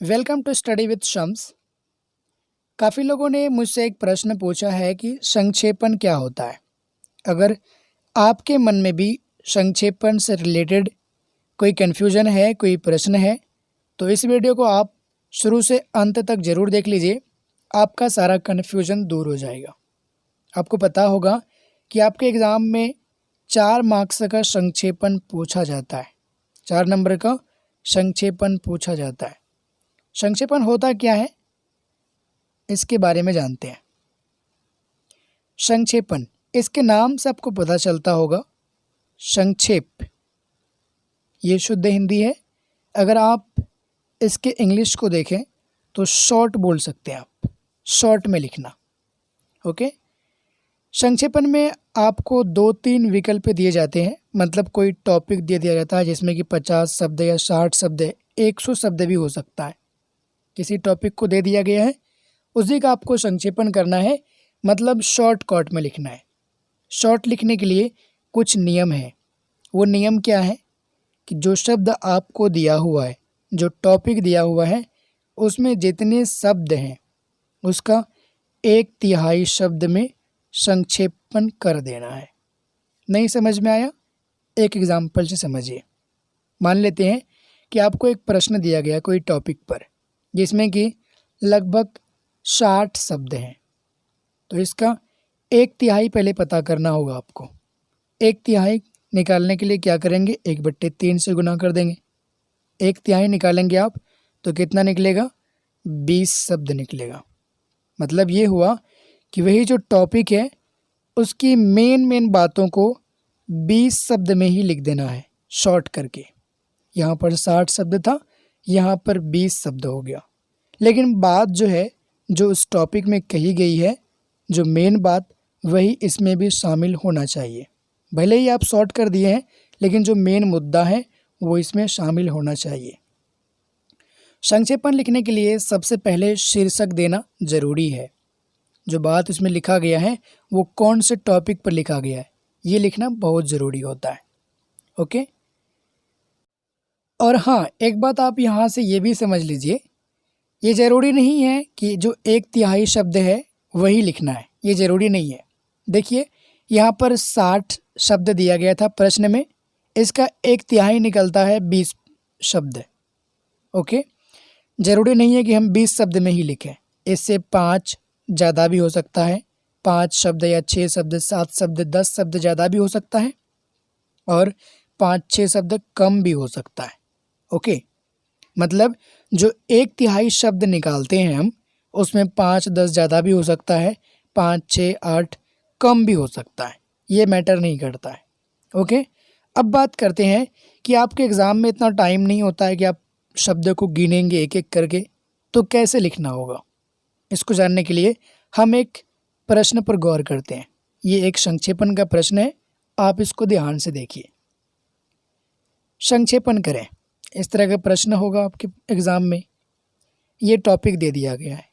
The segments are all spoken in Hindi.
Welcome to study with Shams. काफ़ी लोगों ने मुझसे एक प्रश्न पूछा है कि संक्षेपण क्या होता है। अगर आपके मन में भी संक्षेपण से रिलेटेड कोई कन्फ्यूजन है, कोई प्रश्न है, तो इस वीडियो को आप शुरू से अंत तक ज़रूर देख लीजिए। आपका सारा कन्फ्यूजन दूर हो जाएगा। आपको पता होगा कि आपके एग्ज़ाम में 4 मार्क्स का संक्षेपण पूछा जाता है। 4 नंबर का संक्षेपण पूछा जाता है। संक्षेपण होता क्या है, इसके बारे में जानते हैं। संक्षेपण, इसके नाम से आपको पता चलता होगा। संक्षेप ये शुद्ध हिंदी है। अगर आप इसके इंग्लिश को देखें तो शॉर्ट बोल सकते हैं आप, शॉर्ट में लिखना। ओके। संक्षेपण में आपको 2-3 विकल्प दिए जाते हैं। मतलब कोई टॉपिक दे दिया जाता है जिसमें कि 50 शब्द या 60 शब्द, 100 शब्द भी हो सकता है। किसी टॉपिक को दे दिया गया है, उसी का आपको संक्षेपण करना है, मतलब शॉर्टकट में लिखना है। शॉर्ट लिखने के लिए कुछ नियम है। वो नियम क्या है कि जो शब्द आपको दिया हुआ है, जो टॉपिक दिया हुआ है, उसमें जितने शब्द हैं उसका 1/3 शब्द में संक्षेपण कर देना है। नहीं समझ में आया? एक एग्जाम्पल से समझिए। मान लेते हैं कि आपको एक प्रश्न दिया गया कोई टॉपिक पर, जिसमें कि लगभग 60 शब्द हैं। तो इसका 1/3 पहले पता करना होगा आपको। 1/3 निकालने के लिए क्या करेंगे, 1/3 से गुना कर देंगे। 1/3 निकालेंगे आप तो कितना निकलेगा, 20 शब्द निकलेगा। मतलब ये हुआ कि वही जो टॉपिक है उसकी मेन बातों को 20 शब्द में ही लिख देना है, शॉर्ट करके। यहाँ पर 60 शब्द था, यहाँ पर 20 शब्द हो गया। लेकिन बात जो है, जो उस टॉपिक में कही गई है, जो मेन बात, वही इसमें भी शामिल होना चाहिए। भले ही आप शॉर्ट कर दिए हैं, लेकिन जो मेन मुद्दा है वो इसमें शामिल होना चाहिए। संक्षेपण लिखने के लिए सबसे पहले शीर्षक देना ज़रूरी है। जो बात उसमें लिखा गया है वो कौन से टॉपिक पर लिखा गया है, ये लिखना बहुत ज़रूरी होता है। ओके। और हाँ, एक बात आप यहाँ से ये भी समझ लीजिए, ये ज़रूरी नहीं है कि जो 1/3 शब्द है वही लिखना है, ये ज़रूरी नहीं है। देखिए, यहाँ पर 60 शब्द दिया गया था प्रश्न में, इसका 1/3 निकलता है 20 शब्द। ओके। ज़रूरी नहीं है कि हम 20 शब्द में ही लिखें। इससे 5 ज़्यादा भी हो सकता है, 5 शब्द या 6 शब्द, 7 शब्द, 10 शब्द ज़्यादा भी हो सकता है, और 5-6 शब्द कम भी हो सकता है। ओके। मतलब जो 1/3 शब्द निकालते हैं हम, उसमें 5-10 ज़्यादा भी हो सकता है, 5-6-8 कम भी हो सकता है। ये मैटर नहीं करता है। ओके। अब बात करते हैं कि आपके एग्ज़ाम में इतना टाइम नहीं होता है कि आप शब्द को गिनेंगे एक एक करके, तो कैसे लिखना होगा। इसको जानने के लिए हम एक प्रश्न पर गौर करते हैं। ये एक संक्षेपण का प्रश्न है, आप इसको ध्यान से देखिए। संक्षेपण करें, इस तरह का प्रश्न होगा आपके एग्ज़ाम में। ये टॉपिक दे दिया गया है,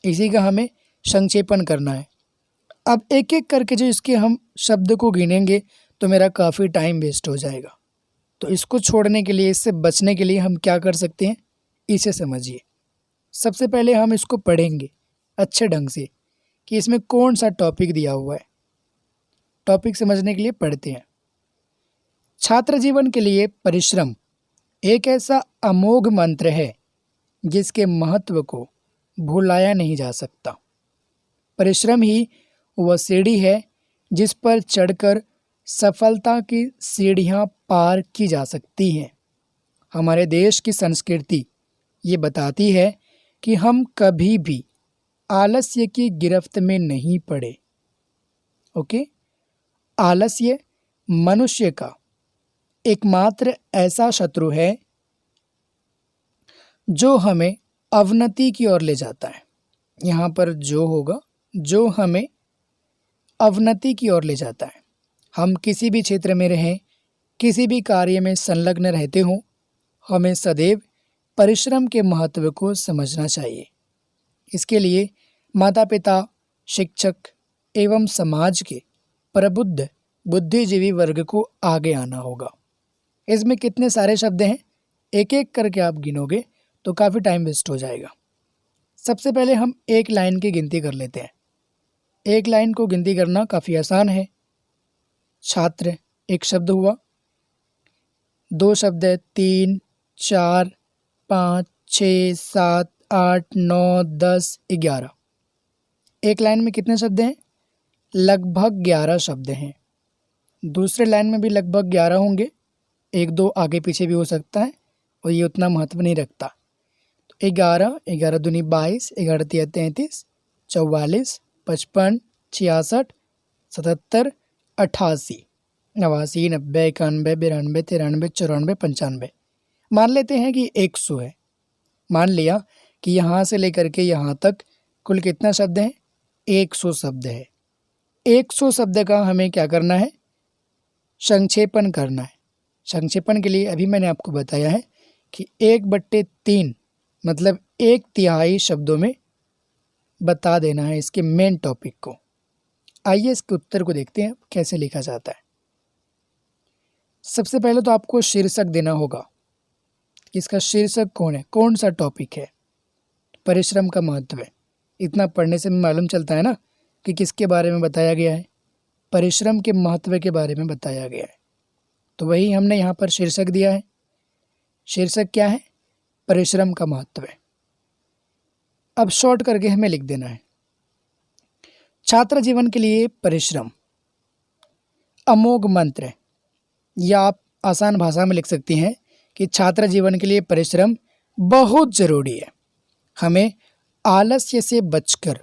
इसी का हमें संक्षेपण करना है। अब एक एक करके जो इसके हम शब्द को गिनेंगे तो मेरा काफ़ी टाइम वेस्ट हो जाएगा। तो इसको छोड़ने के लिए, इससे बचने के लिए हम क्या कर सकते हैं, इसे समझिए। सबसे पहले हम इसको पढ़ेंगे अच्छे ढंग से कि इसमें कौन सा टॉपिक दिया हुआ है। टॉपिक समझने के लिए पढ़ते हैं। छात्र जीवन के लिए परिश्रम एक ऐसा अमोघ मंत्र है जिसके महत्व को भुलाया नहीं जा सकता। परिश्रम ही वह सीढ़ी है जिस पर चढ़कर सफलता की सीढ़ियां पार की जा सकती हैं। हमारे देश की संस्कृति ये बताती है कि हम कभी भी आलस्य की गिरफ्त में नहीं पड़े। ओके। आलस्य मनुष्य का एकमात्र ऐसा शत्रु है जो हमें अवनति की ओर ले जाता है। यहाँ पर जो होगा, जो हमें अवनति की ओर ले जाता है। हम किसी भी क्षेत्र में रहें, किसी भी कार्य में संलग्न रहते हों, हमें सदैव परिश्रम के महत्व को समझना चाहिए। इसके लिए माता पिता, शिक्षक एवं समाज के प्रबुद्ध बुद्धिजीवी वर्ग को आगे आना होगा। इसमें कितने सारे शब्द हैं, एक एक करके आप गिनोगे तो काफ़ी टाइम वेस्ट हो जाएगा। सबसे पहले हम एक लाइन की गिनती कर लेते हैं। एक लाइन को गिनती करना काफ़ी आसान है। छात्र एक शब्द हुआ, दो शब्द है 3, 4, 5, 6, 7, 8, 9, 10, 11। एक लाइन में कितने शब्द हैं? लगभग 11 शब्द हैं। दूसरे लाइन में भी लगभग 11 होंगे, एक दो आगे पीछे भी हो सकता है और ये उतना महत्व नहीं रखता। तो 11, 11 दूनी 22, 11 तिया 33, 44, 55, 66, 77, 88, 89, 90, 91, 92, 93, 94, 95। मान लेते हैं कि 100 है। मान लिया कि यहाँ से लेकर के यहाँ तक कुल कितना शब्द है? 100 शब्द है। 100 शब्द का हमें क्या करना है? संक्षेपण करना है। संक्षेपण के लिए अभी मैंने आपको बताया है कि 1/3 मतलब 1/3 शब्दों में बता देना है इसके मेन टॉपिक को। आइए इसके उत्तर को देखते हैं कैसे लिखा जाता है। सबसे पहले तो आपको शीर्षक देना होगा। इसका शीर्षक कौन है, कौन सा टॉपिक है? परिश्रम का महत्व है। इतना पढ़ने से मालूम चलता है ना कि किसके बारे में बताया गया है। परिश्रम के महत्व के बारे में बताया गया है। तो वही हमने यहाँ पर शीर्षक दिया है। शीर्षक क्या है? परिश्रम का महत्व है। अब शॉर्ट करके हमें लिख देना है, छात्र जीवन के लिए परिश्रम अमोघ मंत्र है। या आप आसान भाषा में लिख सकती हैं कि छात्र जीवन के लिए परिश्रम बहुत ज़रूरी है। हमें आलस्य से बचकर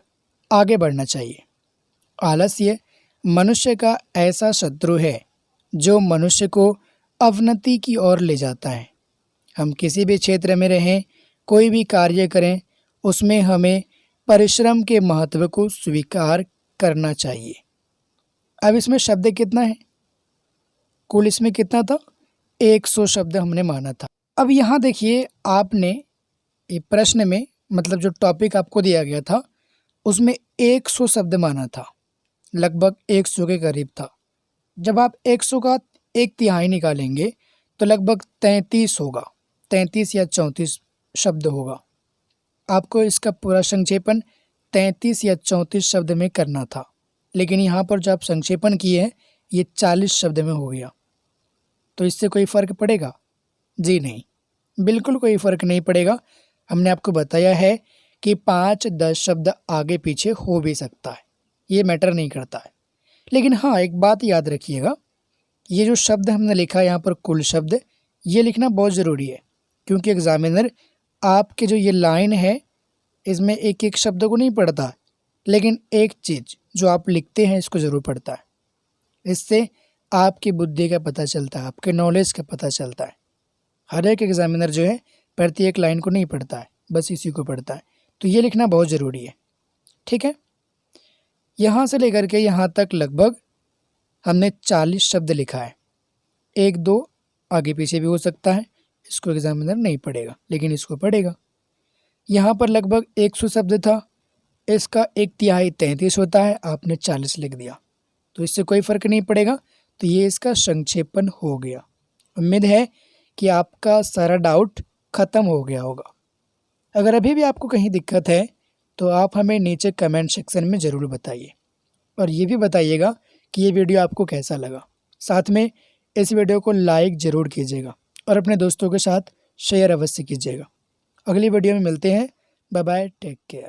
आगे बढ़ना चाहिए। आलस्य मनुष्य का ऐसा शत्रु है जो मनुष्य को अवनति की ओर ले जाता है। हम किसी भी क्षेत्र में रहें, कोई भी कार्य करें, उसमें हमें परिश्रम के महत्व को स्वीकार करना चाहिए। अब इसमें शब्द कितना है? कुल इसमें कितना था? 100 शब्द हमने माना था। अब यहाँ देखिए, आपने ये प्रश्न में मतलब जो टॉपिक आपको दिया गया था उसमें 100 शब्द माना था, लगभग 100 के करीब था। जब आप 100 का 1/3 निकालेंगे तो लगभग 33 होगा, 33 या 34 शब्द होगा। आपको इसका पूरा संक्षेपण 33 या 34 शब्द में करना था, लेकिन यहाँ पर जो आप संक्षेपण किए हैं ये 40 शब्द में हो गया। तो इससे कोई फ़र्क पड़ेगा? जी नहीं, बिल्कुल कोई फ़र्क नहीं पड़ेगा। हमने आपको बताया है कि 5-10 शब्द आगे पीछे हो भी सकता है, ये मैटर नहीं करता है। लेकिन हाँ, एक बात याद रखिएगा, ये जो शब्द हमने लिखा है यहाँ पर कुल शब्द, ये लिखना बहुत ज़रूरी है, क्योंकि एग्ज़ामिनर आपके जो ये लाइन है इसमें एक एक शब्द को नहीं पढ़ता, लेकिन एक चीज़ जो आप लिखते हैं इसको ज़रूर पढ़ता है। इससे आपकी बुद्धि का पता चलता है, आपके नॉलेज का पता चलता है। हर एक एग्ज़ामिनर जो है प्रत्येक लाइन को नहीं पढ़ता है, बस इसी को पढ़ता है। तो ये लिखना बहुत ज़रूरी है, ठीक है। यहाँ से लेकर के यहाँ तक लगभग हमने 40 शब्द लिखा है। 1-2 आगे पीछे भी हो सकता है, इसको एग्ज़ामिनर नहीं पढ़ेगा, लेकिन इसको पढ़ेगा। यहाँ पर लगभग 100 शब्द था, इसका 1/3 33 होता है, आपने 40 लिख दिया, तो इससे कोई फ़र्क नहीं पड़ेगा। तो ये इसका संक्षेपण हो गया। उम्मीद है कि आपका सारा डाउट ख़त्म हो गया होगा। अगर अभी भी आपको कहीं दिक्कत है तो आप हमें नीचे कमेंट सेक्शन में ज़रूर बताइए, और ये भी बताइएगा कि ये वीडियो आपको कैसा लगा। साथ में इस वीडियो को लाइक ज़रूर कीजिएगा और अपने दोस्तों के साथ शेयर अवश्य कीजिएगा। अगली वीडियो में मिलते हैं। Bye bye, take care.